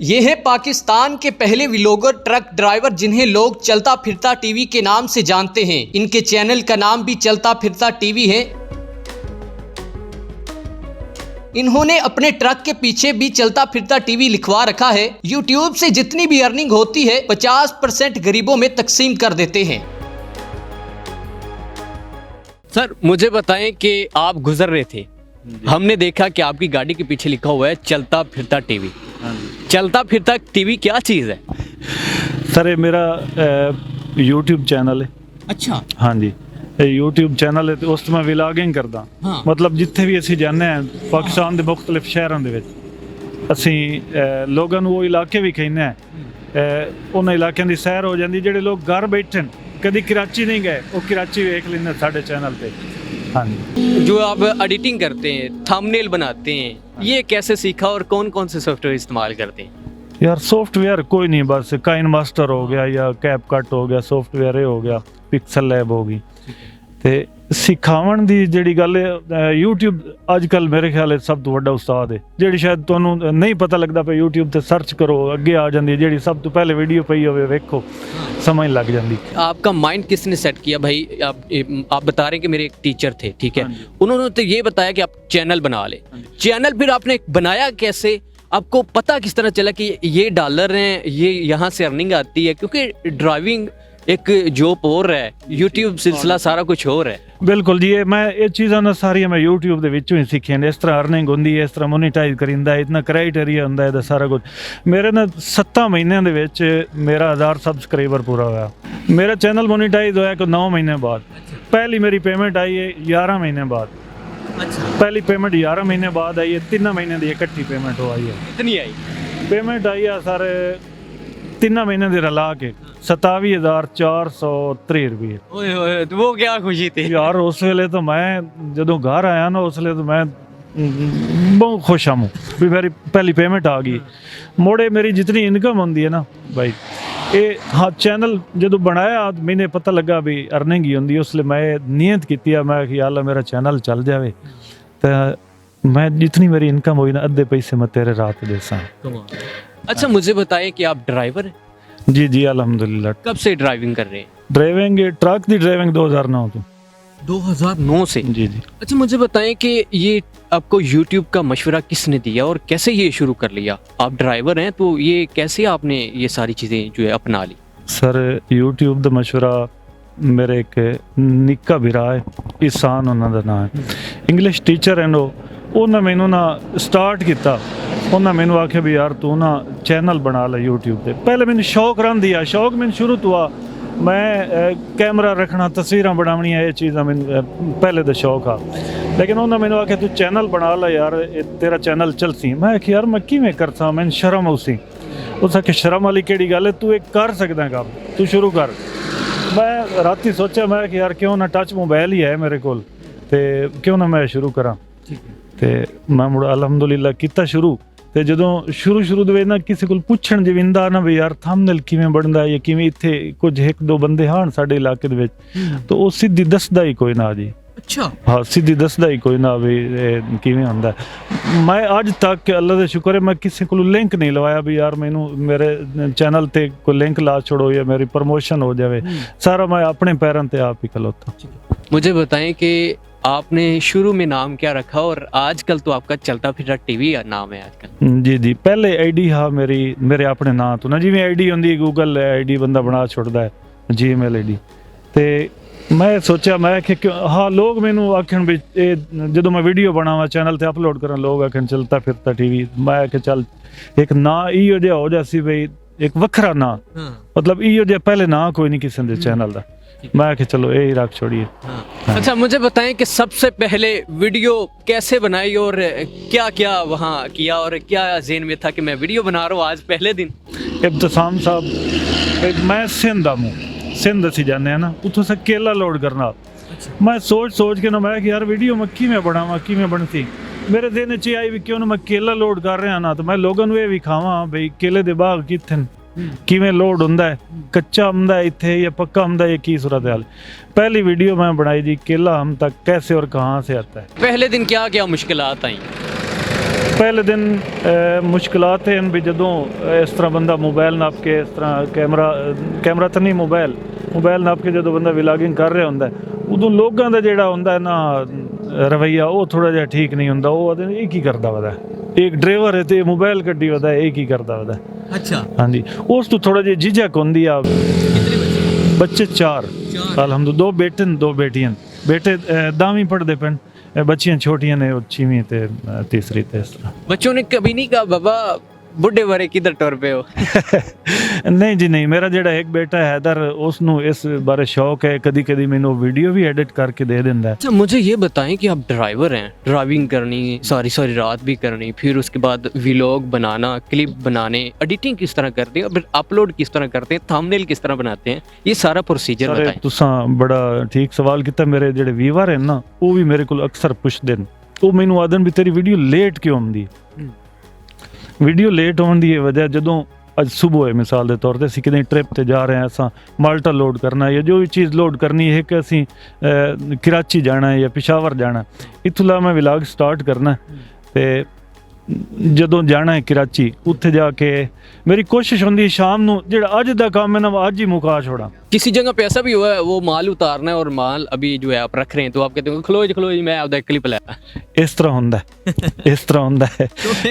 ये है पाकिस्तान के पहले व्लॉगर ट्रक ड्राइवर जिन्हें लोग चलता फिरता टीवी के नाम से जानते हैं। इनके चैनल का नाम भी चलता फिरता टीवी है। इन्होंने अपने ट्रक के पीछे भी चलता फिरता टीवी लिखवा रखा है। यूट्यूब से जितनी भी अर्निंग होती है 50% गरीबों में तकसीम कर देते हैं। सर मुझे बताएं कि आप गुजर रहे थे, हमने देखा कि आपकी गाड़ी के पीछे लिखा हुआ है चलता फिरता टीवी। चलता फिरता टीवी क्या चीज़ है? सर ये मेरा YouTube चैनल है। अच्छा। हाँ जी, YouTube चैनल है, तो उस मैं व्लॉगिंग करदा। हाँ। मतलब जिथे भी ਅਸੀਂ ਜਾਂਦੇ ਹਾਂ ਪਾਕਿਸਤਾਨ ਦੇ ਮੁxtਲਿਫ ਸ਼ਹਿਰਾਂ ਦੇ ਵਿੱਚ, ਅਸੀਂ ਲੋਕਾਂ ਨੂੰ ਉਹ ਇਲਾਕੇ ਵੀ ਕਹਿੰਦੇ ਆ, ਉਹਨਾਂ ਇਲਾਕਿਆਂ ਦੀ ਸੈਰ ਹੋ ਜਾਂਦੀ ਜਿਹੜੇ ਲੋਕ ਘਰ ਬੈਠੇ ਨੇ, कभी कराची नहीं गए, वो कराची देख लेना साढ़े चैनल पे। हाँ जी। जो आप एडिटिंग करते हैं, थंबनेल बनाते हैं, ये कैसे सीखा और कौन कौन से सॉफ्टवेयर इस्तेमाल करते हैं? यार सॉफ्टवेयर कोई नहीं, बस काइन मास्टर हो गया या कैपकट हो गया, सॉफ्टवेयर हो गया, पिक्सल लैब होगी। ते सिखावन दी जेड़ी गल है, यूट्यूब अजकल मेरे ख्याल है सब तो बड़ा उस्ताद है। जेड़ी शायद तुहानू नहीं पता लगता पे यूट्यूब ते सर्च करो अगे आ जाती है, जेड़ी सब तो पहले वीडियो पई होवे वेखो समझ लग जाती। आपका माइंड किसने सेट किया भाई? आप बता रहे हैं कि मेरे एक टीचर थे, ठीक है, उन्होंने तो ये बताया कि आप चैनल बना ले। चैनल फिर आपने बनाया कैसे? आपको पता किस तरह चला कि ये डॉलर हैं, ये यहाँ से अर्निंग आती है? क्योंकि ड्राइविंग एक जॉब और है, यूट्यूब सिलसिला सारा कुछ और है। बिल्कुल जी, मैं ये चीज़ां ना सारियां मैं यूट्यूब दे विचों ही सीखियां ने। इस तरह अर्निंग होंदी है, इस तरह मोनीटाइज करिंदा है, इतना क्राइटेरिया होंदा है, सारा कुछ। मेरे ना 7 महीनों दे विच मेरा 1000 सब्सक्राइबर पूरा होया। मेरा चैनल मोनीटाइज होया को 9 महीने बाद। पहली मेरी पेमेंट आई है 11 महीने बाद। अच्छा। पहली पेमेंट 11 महीने बाद आई है, 3 महीने की इकट्ठी पेमेंट हो आई है। कितनी आई पेमेंट? आई है सर 3 महीने की रला के 27,403 रुपये। ओए तो वो क्या खुशी थी यार उस वेले तो मैं जदों घर आया ना, उस वेले तो मैं बहुत खुश हूँ भी मेरी पहली पेमेंट आ गई। मोड़े मेरी जितनी इनकम होंदी है ना भाई, ये हाँ चैनल जो बनाया मैंने पता लगा भी अर्निंग ही होंदी, उसलिए मैं नियत की मैं कि अल्लाह मेरा चैनल चल जाए, तो मैं जितनी मेरी इनकम हुई ना अद्धे पैसे मैं तेरे रात देसा। अच्छा मुझे बताइए कि आप ड्राइवर हैं? जी जी अल्हम्दुलिल्लाह। कब से ड्राइविंग कर रहे हैं? ड्राइविंग ट्रक की ड्राइविंग 2009 तो। 2009 से? जी जी। अच्छा मुझे बताएं कि ये आपको YouTube का मशवरा किसने दिया और कैसे ये शुरू कर लिया? आप ड्राइवर हैं तो ये कैसे आपने ये सारी चीज़ें जो है अपना ली? सर YouTube का मशवरा मेरे एक निक्का भरा है, ईसान उन्होंने नाम है, इंग्लिश टीचर है। उन्हें मैनू ना स्टार्ट किया, उन्हें मैनू आख्या भी यार तू ना चैनल बना ले यूट्यूब पे। पहले मैंने शौक रन दिया, शौक मैंने शुरू तो आ, मैं कैमरा रखना, तस्वीर बनावनियाँ, ये चीज़ा मैंने पहले तो शौक आ। लेकिन उन्हें मैंने आख्या तू चैनल बना ला यार, तेरा चैनल चलसी। मैं आख्या यार मैं किवें करसा, मैंने शर्म उसी। उस आख्या शर्म वाली केड़ी गल है, तू एक कर सकदा काम, तू शुरू कर। मैं राती सोचा, मैं कि यार क्यों ना टच मोबाइल ही है मेरे कोल, ते क्यों ना मैं शुरू करा। ते मैं मुड़ अलहमदुलिल्लाह किया शुरू। ते जदों शुरू दे ना किसी को पुछण जविंदा ना भी यार थंबनेल किवें बनदा है, या किवें इत्थे कुछ एक दो बंदे हान साडे इलाके दे विच, तो वो सीधी दसदा ही कोई ना जी। अच्छा। हाँ सीधी दसदा ही कोई ना भी किवें हुंदा है। मैं अज तक अल्लाह दा शुक्र है मैं किसी को लिंक नहीं लवाया भी यार मैनू मेरे चैनल ते कोई लिंक ला छोड़ो या मेरी प्रमोशन हो जाए। सारा मैं अपने पैरों ते आप ही खलोता। मुझे बताएं कि आपने शुरू में नाम क्या रखा और आजकल तो आपका चलता फिरता टीवी नाम है आजकल? जी जी पहले आईडी हाँ मेरे अपने नाम तो ना, जिवें आईडी होंदी गूगल आईडी बंदा बना छोड़दा है, जीमेल आईडी। ते मैं सोचा मैं कि हाँ लोग मैनू आखन भी जो मैं वीडियो बनावा चैनल ते अपलोड करा, लोग आखन चलता फिरता टीवी। मैं आख्या चल एक ना इहो जिहा हो जासी भाई, एक वखरा ना, मतलब इहो जिहा पहले ना कोई नहीं किसी दे चैनल दा। मैं कि चलो यही रख छोड़िए। हाँ। अच्छा मुझे बताएं कि सबसे पहले वीडियो कैसे बनाई और क्या क्या वहाँ किया और क्या ज़हन में था कि मैं वीडियो बना रहा हूँ आज पहले दिन? इब्तिसाम साहब, मैं सिंध आऊँ, सिंध असी जाने हैं ना, उतो से केला लोड करना। मैं सोच के ना मैं कि यार वीडियो मैं किवें बनावां, किवें बनती। मेरे दिन च आई भी क्यों ना मैं केला लोड कर रहा ना, तो मैं लोगों को ये विखावां भाई केले दे बाग कित्थे किवें लोड हुंदा है, कच्चा हुंदा है इत्थे या पक्का हुंदा है, की सूरत हाल। पहली वीडियो मैं बनाई जी केला हम तक कैसे और कहाँ से आता है। पहले दिन क्या क्या मुश्किलात आई? ਪਹਿਲੇ ਦਿਨ ਮੁਸ਼ਕਲਾਤ ਹਨ ਵੀ ਜਦੋਂ ਇਸ ਤਰ੍ਹਾਂ ਬੰਦਾ ਮੋਬਾਈਲ ਨਾਪ ਕੇ ਇਸ ਤਰ੍ਹਾਂ ਕੈਮਰਾ ਤਾਂ ਨਹੀਂ ਮੋਬਾਈਲ ਨਾਪ ਕੇ ਜਦੋਂ ਬੰਦਾ ਵਲੌਗਿੰਗ ਕਰ ਰਿਹਾ ਹੁੰਦਾ ਉਦੋਂ ਲੋਕਾਂ ਦਾ ਜਿਹੜਾ ਹੁੰਦਾ ਨਾ ਰਵੱਈਆ ਉਹ ਥੋੜਾ ਜਿਹਾ ਠੀਕ ਨਹੀਂ ਹੁੰਦਾ। ਉਹ ਆਦੇ ਇਹ ਕੀ ਕਰਦਾ ਵਦਾ, ਇੱਕ ਡਰਾਈਵਰ ਹੈ ਤੇ ਮੋਬਾਈਲ ਕੱਢੀ ਵਦਾ, ਇਹ ਕੀ ਕਰਦਾ ਵਦਾ। ਅੱਛਾ, ਹਾਂਜੀ, ਉਸ ਤੋਂ ਥੋੜਾ ਜਿਹਾ ਝਿਜਕ ਹੁੰਦੀ ਆ। ਬੱਚੇ 4 ਅਲਹਮਦੁਲਿਲਾ, 2 ਬੇਟੇ ਨੇ 2 ਬੇਟੀਆਂ। ਬੇਟੇ 10ਵੀਂ ਪढ़ते ਪੈਣ, बच्चियां छोटियां ने, 6वीं ते तीसरी ते इस तरह। बच्चों ने कभी नहीं कहा बाबा बुढ़े बारे किधर टुर पे हो? नहीं जी नहीं, मेरा जेड़ा एक बेटा है हैदर, उसनू इस बारे शौक है, कदी कदी मैनू वीडियो भी एडिट करके दे देंदा है। अच्छा, मुझे ये बताएं कि आप ड्राइवर हैं, ड्राइविंग करनी, सारी रात भी करनी, फिर उसके बाद व्लॉग बनाना, क्लिप बनाने, एडिटिंग किस तरह करते हैं, फिर अपलोड किस तरह करते हैं, थंबनेल किस तरह बनाते हैं, ये सारा प्रोसीजर बताएं। तुसां बड़ा ठीक सवाल किया। मेरे जेड़े व्यूअर हैं ना, वो भी मेरे को अक्सर पुछदे न, वो मैनू आदन भी तेरी वीडियो लेट क्यों आउंदी। ਵੀਡੀਓ ਲੇਟ ਹੋਣ ਦੀ ਵਜ੍ਹਾ, ਜਦੋਂ ਅੱਜ ਸਵੇਰ ਮਿਸਾਲ ਦੇ ਤੌਰ ਤੇ ਅਸੀਂ ਕਿਤੇ ਟ੍ਰਿਪ ਤੇ ਜਾ ਰਹੇ ਹਾਂ, ਅਸਾਂ ਮਾਲਟਾ ਲੋਡ ਕਰਨਾ ਜਾਂ ਜੋ ਵੀ ਚੀਜ਼ ਲੋਡ ਕਰਨੀ ਹੈ, ਕਿ ਅਸੀਂ ਕਰਾਚੀ ਜਾਣਾ ਹੈ ਜਾਂ ਪਿਸ਼ਾਵਰ ਜਾਣਾ, ਇੱਥੋਂ ਲਾ ਮੈਂ ਵਲੌਗ ਸਟਾਰਟ ਕਰਨਾ ਤੇ ਜਦੋਂ ਜਾਣਾ ਹੈ ਕਰਾਚੀ, ਉੱਥੇ ਜਾ ਕੇ मेरी कोशिश होती शाम ਨੂੰ ਜਿਹੜਾ ਅੱਜ ਦਾ ਕੰਮ ਹੈ ਨਾ ਅੱਜ ਹੀ ਮੁਕਾ छोड़ा। किसी जगह पे ऐसा भी हुआ है वो माल उतारना है और माल अभी जो है आप रख रहे हैं, तो आप कहते हो खलो जी मैं आपका क्लिप लाया। ਇਸ ਤਰ੍ਹਾਂ ਹੁੰਦਾ ਇਸ ਤਰ੍ਹਾਂ ਹੁੰਦਾ ਹੈ।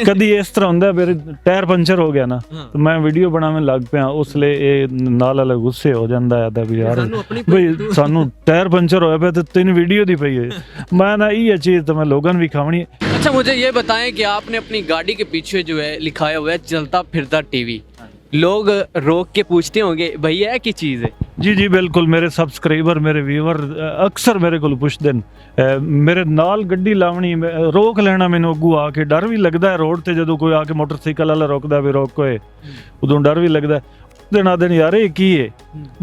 ਕਦੀ ਇਸ ਤਰ੍ਹਾਂ ਹੁੰਦਾ ਮੇਰੇ ਟਾਇਰ ਪੰਚਰ ਹੋ ਗਿਆ ਨਾ, ਤੇ ਮੈਂ ਵੀਡੀਓ ਬਣਾਉਣ ਲੱਗ ਪਿਆ, ਉਸ ਲਈ ਇਹ ਨਾਲ ਵਾਲਾ ਗੁੱਸੇ ਹੋ ਜਾਂਦਾ ਹੈ ਤਾਂ ਵੀ ਯਾਰ ਬਈ ਸਾਨੂੰ ਟਾਇਰ ਪੰਚਰ ਹੋਇਆ ਪਿਆ ਤੇ ਤੈਨੂੰ ਵੀਡੀਓ ਦੀ ਪਈ ਹੈ। ਮੈਂ ਨਾ ਇਹ ਚੀਜ਼ ਤਾਂ ਮੈਂ ਲੋਕਾਂ ਨੂੰ ਵੀ ਖਾਵਣੀ ਹੈ। अच्छा, मुझे ये बताएं कि आपने अपनी गाड़ी के पीछे जो है लिखाया हुआ है चलता फिरता टीवी, लोग रोक के पूछते होंगे भैया की चीज़ है? जी जी बिल्कुल, मेरे सबसक्राइबर मेरे व्यूअर अक्सर मेरे को पुछते हैं, मेरे नाल गड्डी लावनी, रोक लेना, मैंने अगू आके डर भी लगता है रोड ते जो कोई आके मोटरसाइकिल वाला रोकदा भी रोक कोए, उदों डर भी लगता है। देना दिन यार ये की है,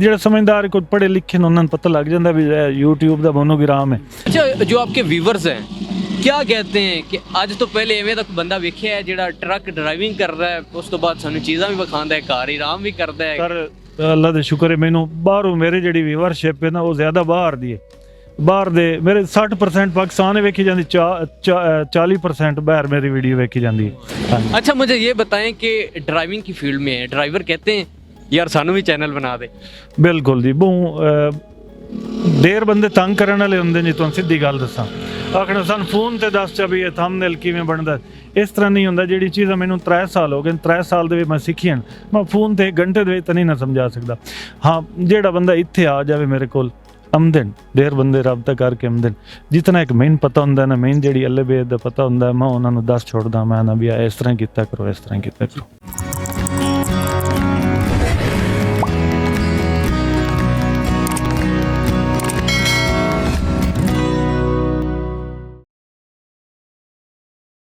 जो समझदार कोई पढ़े लिखे उन्होंने पता लग जाता भी यूट्यूब का मोनोग्राम है। अच्छा, जो आपके व्यूअर्स हैं क्या कहते हैं कि ਅੱਜ ਤੋਂ ਪਹਿਲੇ ਐਵੇਂ ਤੱਕ ਬੰਦਾ ਵੇਖਿਆ ਹੈ ਜਿਹੜਾ ਟਰੱਕ ਡਰਾਈਵਿੰਗ ਕਰਦਾ ਹੈ, ਉਸ ਤੋਂ ਬਾਅਦ ਸਾਨੂੰ ਚੀਜ਼ਾਂ ਵੀ ਵਿਖਾਉਂਦਾ ਹੈ, ਘਰ ਆਰਾਮ ਵੀ ਕਰਦਾ ਹੈ? ਸਰ ਅੱਲਾ ਦਾ ਸ਼ੁਕਰ ਹੈ, ਮੈਨੂੰ ਬਾਹਰੋਂ ਮੇਰੀ ਜਿਹੜੀ ਵੀਵਰਸ਼ਿਪ ਹੈ ਨਾ ਉਹ ਜ਼ਿਆਦਾ ਬਾਹਰ ਦੀ ਹੈ। ਬਾਹਰ ਦੇ ਮੇਰੇ 60% ਪਾਕਿस्तान ਵੇਖੀ ਜਾਂਦੀ, 40% ਬਾਹਰ ਮੇਰੀ ਵੀਡੀਓ ਵੇਖੀ ਜਾਂਦੀ ਹੈ। अच्छा, मुझे ये बताएं कि ड्राइविंग की फील्ड में है, ड्राइवर कहते हैं यार सानू भी चैनल बना दे। बिल्कुल जी, बहु देर बंदे तंग करने वाले होंगे जी, तुहानू सीधी गल दसां, आखना सन फोन ते दस चा भी ये थंबनेल किवें बनदा, इस तरह नहीं होंदा। जिहड़ी चीज़ मैनू 3 साल हो गए, 3 साल दे मैं सीखी हन, मैं फोन ते 1 घंटे दे तो नहीं ना समझा सकदा। हाँ, जिहड़ा बंदा इत्थे आ जावे मेरे कोल आमदन, देर बंदे रबता करके आमदन, जितना एक मेन पता होंदा ना, मेन जिहड़ी अल्ले बेद दा पता होंदा, मैं उन्हां नू दस छोड़दा, मैं ना भी इस तरह कीता करो, इस तरह कीता करो।